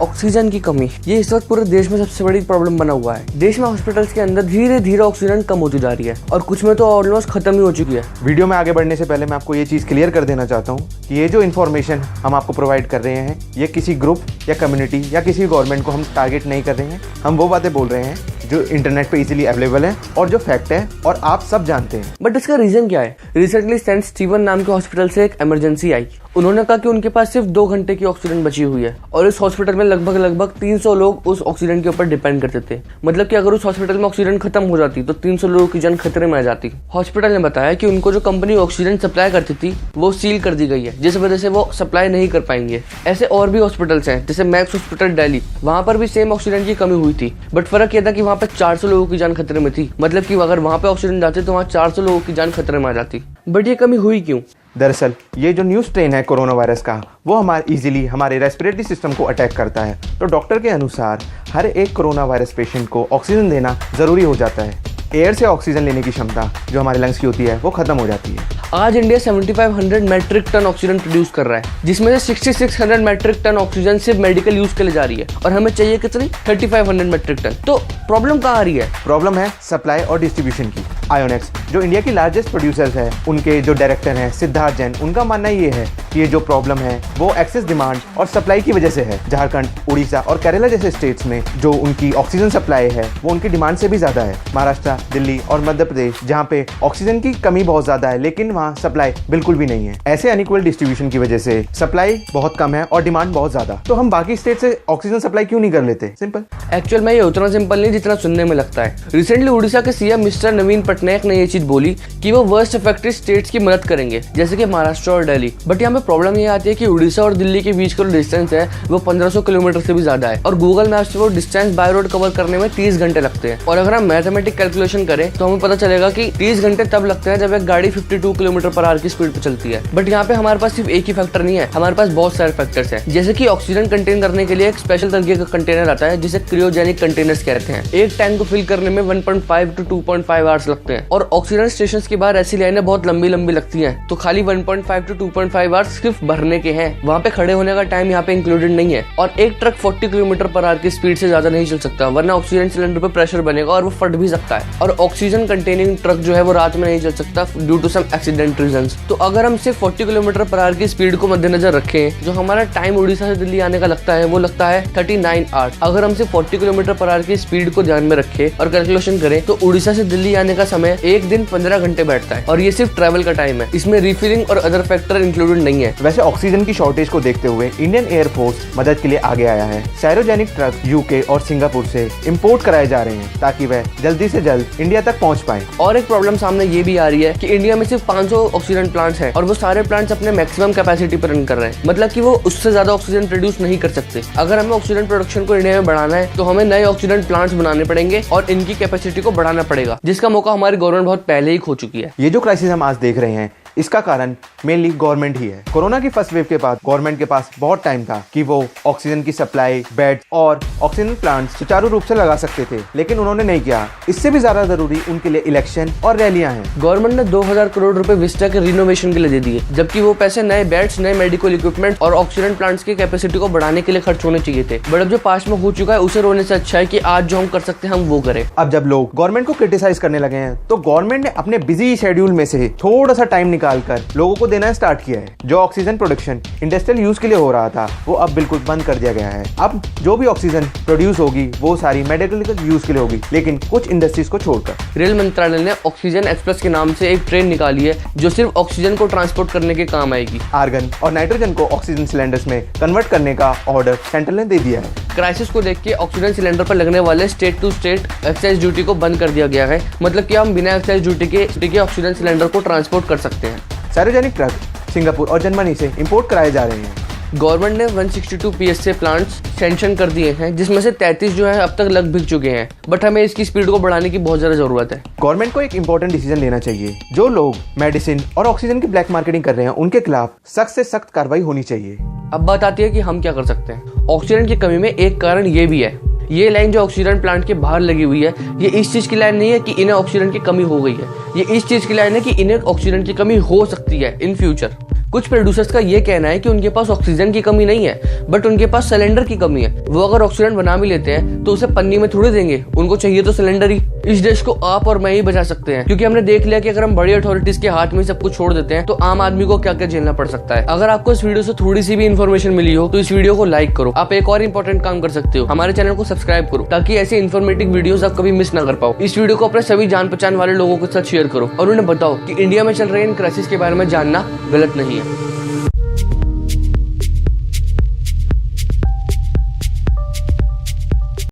Oxygen की कमी ये इस वक्त पूरे देश में सबसे बड़ी प्रॉब्लम बना हुआ है। देश में हॉस्पिटल्स के अंदर धीरे धीरे ऑक्सीजन कम होती जा रही है और कुछ में तो ऑलमोस्ट खत्म ही हो चुकी है। वीडियो में आगे बढ़ने से पहले मैं आपको ये चीज़ क्लियर कर देना चाहता हूँ कि ये जो इन्फॉर्मेशन हम आपको प्रोवाइड कर रहे हैं ये किसी ग्रुप या कम्युनिटी या किसी गवर्नमेंट को हम टारगेट नहीं कर रहे हैं। हम वो बातें बोल रहे हैं जो इंटरनेट पे इजीली अवेलेबल है और जो फैक्ट है और आप सब जानते हैं। बट इसका रीजन क्या है? रिसेंटली सेंट स्टीवन नाम के हॉस्पिटल से एक इमरजेंसी आई। उन्होंने कहा कि उनके पास सिर्फ 2 घंटे की ऑक्सीजन बची हुई है और इस हॉस्पिटल में लगभग 300 लोग उस ऑक्सीजन के ऊपर डिपेंड करते थे। मतलब कि अगर उस हॉस्पिटल में ऑक्सीजन खत्म हो जाती तो 300 लोगों की जान खतरे में आ जाती। हॉस्पिटल ने बताया कि उनको जो कंपनी ऑक्सीजन सप्लाई करती थी वो सील कर दी गई है, जिस वजह से वो सप्लाई नहीं कर पाएंगे। ऐसे और भी हॉस्पिटल्स हैं जैसे मैक्स हॉस्पिटल दिल्ली, वहाँ पर भी सेम ऑक्सीजन की कमी हुई थी। बट फर्क यह था कि वहाँ पे 400 लोगों की जान खतरे में थी। मतलब कि अगर वहाँ पे ऑक्सीजन जाती तो वहाँ 400 लोगों की जान खतरे में आ जाती। बट ये कमी हुई क्यों? दरअसल ये जो न्यू स्ट्रेन है कोरोना वायरस का वो इजीली हमारे रेस्पिरेटरी सिस्टम को अटैक करता है। तो डॉक्टर के अनुसार हर एक कोरोना वायरस पेशेंट को ऑक्सीजन देना ज़रूरी हो जाता है। एयर से ऑक्सीजन लेने की क्षमता जो हमारे लंग्स की होती है वो खत्म हो जाती है। आज India 7500 metric ton oxygen produce कर रहा है, जिसमें से 6600 मैट्रिक टन ऑक्सीजन सिर्फ मेडिकल यूज के लिए जा रही है और हमें चाहिए कितनी? 3500 मैट्रिक टन। तो प्रॉब्लम कहाँ आ रही है? प्रॉब्लम है सप्लाई और डिस्ट्रीब्यूशन की। आयोनेक्स जो इंडिया की लार्जेस्ट प्रोड्यूसर्स है, उनके जो डायरेक्टर हैं सिद्धार्थ जैन, उनका मानना ये है कि ये जो प्रॉब्लम है वो एक्सेस डिमांड और सप्लाई की वजह से है। झारखंड, उड़ीसा और केरला जैसे स्टेट्स में जो उनकी ऑक्सीजन सप्लाई है वो उनकी डिमांड से भी ज़्यादा है। महाराष्ट्र, दिल्ली और मध्य प्रदेश जहाँ पे ऑक्सीजन की कमी बहुत ज़्यादा है लेकिन वहाँ सप्लाई बिल्कुल भी नहीं है। ऐसे अनइक्वल डिस्ट्रीब्यूशन की वजह से सप्लाई बहुत कम है और डिमांड बहुत ज़्यादा। तो हम बाकी स्टेट से ऑक्सीजन सप्लाई क्यों नहीं कर लेते? सिंपल। एक्चुअल में ये उतना सिंपल नहीं जितना सुनने में लगता है। रिसेंटली उड़ीसा के सीएम मिस्टर नवीन पटनायक ने ये चीज बोली कि वो वर्स्ट अफेक्टेड स्टेट्स की मदद करेंगे, जैसे कि महाराष्ट्र और दिल्ली। बट यहाँ पे प्रॉब्लम ये आती है कि उड़ीसा और दिल्ली के बीच का जो डिस्टेंस है वो 1500 किलोमीटर से भी ज्यादा है और गूगल मैप से वो डिस्टेंस बाय रोड कवर करने में 30 घंटे लगते हैं। और अगर हम मैथमेटिक कैलकुलेशन करें तो हमें पता चलेगा कि 30 घंटे तब लगते हैं जब एक गाड़ी 52 किलोमीटर पर आवर की स्पीड पे चलती है। बट यहाँ पे हमारे पास सिर्फ एक ही फैक्टर नहीं है, हमारे पास बहुत सारे फैक्टर्स हैं। जैसे कि ऑक्सीजन कंटेन करने के लिए एक स्पेशल तरीके का कंटेनर आता है जिसे क्रियोजेनिक कंटेनर्स कहते हैं। एक टैंक को फिल करने में 1.5 to 2.5 आवर्स लगते हैं और ऑक्सीजन स्टेशन के बाहर ऐसी लाइनें बहुत लंबी लगती हैं। तो खाली 1.5 to 2.5 आवर्स सिर्फ भरने के हैं, वहाँ पे खड़े होने का टाइम यहाँ पे इंक्लूडेड नहीं है। और एक ट्रक 40 किलोमीटर पर आवर की स्पीड से ज्यादा नहीं चल सकता, वरना ऑक्सीजन सिलेंडर पे प्रेशर बनेगा और वो फट भी सकता है। और ऑक्सीजन कंटेनिंग ट्रक जो है वो रात में नहीं चल सकता due to some accident reasons. तो अगर हम सिर्फ 40 किलोमीटर पर आवर की स्पीड को मद्देनजर रखें, जो हमारा टाइम उड़ीसा से दिल्ली आने का लगता है वो लगता है 39 आवर्स। अगर हम सिर्फ 40 किलोमीटर पर आवर की स्पीड को ध्यान में रखें और कैलकुलेशन करें तो उड़ीसा से दिल्ली आने का समय एक दिन 15 घंटे बैठता है और ये सिर्फ ट्रैवल का टाइम है, इसमें रिफिलिंग और अदर फैक्टर इंक्लूडेड नहीं है। वैसे ऑक्सीजन की शॉर्टेज को देखते हुए इंडियन एयरफोर्स मदद के लिए आगे आया है। साइरोजेनिक ट्रक यूके और सिंगापुर से इंपोर्ट कराए जा रहे हैं ताकि वह जल्दी से जल्द इंडिया तक पहुंच पाए। और एक प्रॉब्लम सामने ये भी आ रही है कि इंडिया में सिर्फ 500 ऑक्सीजन प्लांट्स हैं और वो सारे प्लांट्स अपने मैक्सिमम कैपेसिटी पर रन कर रहे हैं। मतलब कि वो उससे ज्यादा ऑक्सीजन प्रोड्यूस नहीं कर सकते। अगर हमें ऑक्सीजन प्रोडक्शन को इंडिया में बढ़ाना है तो हमें नए ऑक्सीजन प्लांट्स बनाने पड़ेंगे और इनकी कैपेसिटी को बढ़ाना पड़ेगा, जिसका मौका हमारी गवर्नमेंट बहुत पहले ही खो चुकी है। ये जो क्राइसिस हम आज देख रहे हैं इसका कारण मेनली गवर्नमेंट ही है। कोरोना की फर्स्ट वेव के बाद गवर्नमेंट के पास बहुत टाइम था कि वो ऑक्सीजन की सप्लाई, बेड और ऑक्सीजन प्लांट्स सुचारू रूप से लगा सकते थे, लेकिन उन्होंने नहीं किया। इससे भी ज्यादा जरूरी उनके लिए इलेक्शन और रैलियां हैं। गवर्नमेंट ने 2000 करोड़ रुपए विस्टा के रिनोवेशन के लिए दे दिए, जबकि वो पैसे नए बेड्स, नए मेडिकल इक्विपमेंट और ऑक्सीजन प्लांट्स की कैपेसिटी को बढ़ाने के लिए खर्च होने चाहिए थे। बट अब जो पास में हो चुका है उसे रोने से अच्छा है कि आज जो हम कर सकते हैं हम वो करें। अब जब लोग गवर्नमेंट को क्रिटिसाइज करने लगे हैं तो गवर्नमेंट ने अपने बिजी शेड्यूल में से थोड़ा सा टाइम निकालकर लोगों को देना स्टार्ट किया है। जो ऑक्सीजन प्रोडक्शन इंडस्ट्रियल यूज के लिए हो रहा था वो अब बिल्कुल बंद कर दिया गया है। अब जो भी ऑक्सीजन प्रोड्यूस होगी वो सारी मेडिकल यूज के लिए होगी, लेकिन कुछ इंडस्ट्रीज को छोड़कर। रेल मंत्रालय ने ऑक्सीजन एक्सप्रेस के नाम से एक ट्रेन निकाली है जो सिर्फ ऑक्सीजन को ट्रांसपोर्ट करने के काम आएगी। आर्गन और नाइट्रोजन को ऑक्सीजन सिलेंडर्स में कन्वर्ट करने का ऑर्डर सेंट्रल ने दे दिया है। क्राइसिस को देख के ऑक्सीजन सिलेंडर पर लगने वाले state to state excise duty को बंद कर दिया गया है। मतलब कि हम बिना एक्साइज ड्यूटी के ऑक्सीजन सिलेंडर को ट्रांसपोर्ट कर सकते हैं। सार्वजनिक ट्रक सिंगापुर और जर्मनी से इंपोर्ट कराए जा रहे हैं। गवर्नमेंट ने 162 PSA प्लांट्स सैंक्शन कर दिए हैं, जिसमें से 33 जो है अब तक लग बिक चुके हैं। बट हमें इसकी स्पीड को बढ़ाने की बहुत ज़्यादा ज़रूरत है। गवर्नमेंट को एक इंपॉर्टेंट डिसीजन लेना चाहिए। जो लोग मेडिसिन और ऑक्सीजन की ब्लैक मार्केटिंग कर रहे हैं उनके खिलाफ सख्त से सख्त कार्रवाई होनी चाहिए। अब बात आती है कि हम क्या कर सकते हैं। ऑक्सीजन की कमी में एक कारण ये भी है, ये लाइन जो ऑक्सीजन प्लांट के बाहर लगी हुई है ये इस चीज की लाइन नहीं है कि इन्हें ऑक्सीजन की कमी हो गई है, ये इस चीज की लाइन है कि इन्हें ऑक्सीजन की कमी हो सकती है इन फ्यूचर। कुछ प्रोड्यूसर्स का ये कहना है कि उनके पास ऑक्सीजन की कमी नहीं है बट उनके पास सिलेंडर की कमी है। वो अगर ऑक्सीडेंट बना भी लेते हैं तो उसे पन्नी में थोड़ी देंगे, उनको चाहिए तो सिलेंडर ही। इस देश को आप और मैं ही बचा सकते हैं, क्योंकि हमने देख लिया कि अगर हम बड़ी अथॉरिटीज के हाथ में सब कुछ छोड़ देते हैं तो आम आदमी को क्या क्या झेलना पड़ सकता है। अगर आपको इस वीडियो से थोड़ी सी भी इन्फॉर्मेशन मिली हो तो इस वीडियो को लाइक करो। आप एक और इंपॉर्टेंट काम कर सकते हो, हमारे चैनल को सब्सक्राइब करो, ताकि ऐसे इन्फॉर्मेटिव वीडियोस आप कभी मिस ना कर पाओ। इस वीडियो को अपने सभी जान पहचान वाले लोगों के साथ शेयर करो और उन्हें बताओ कि इंडिया में चल रहे इन क्राइसिस के बारे में जानना गलत नहीं है।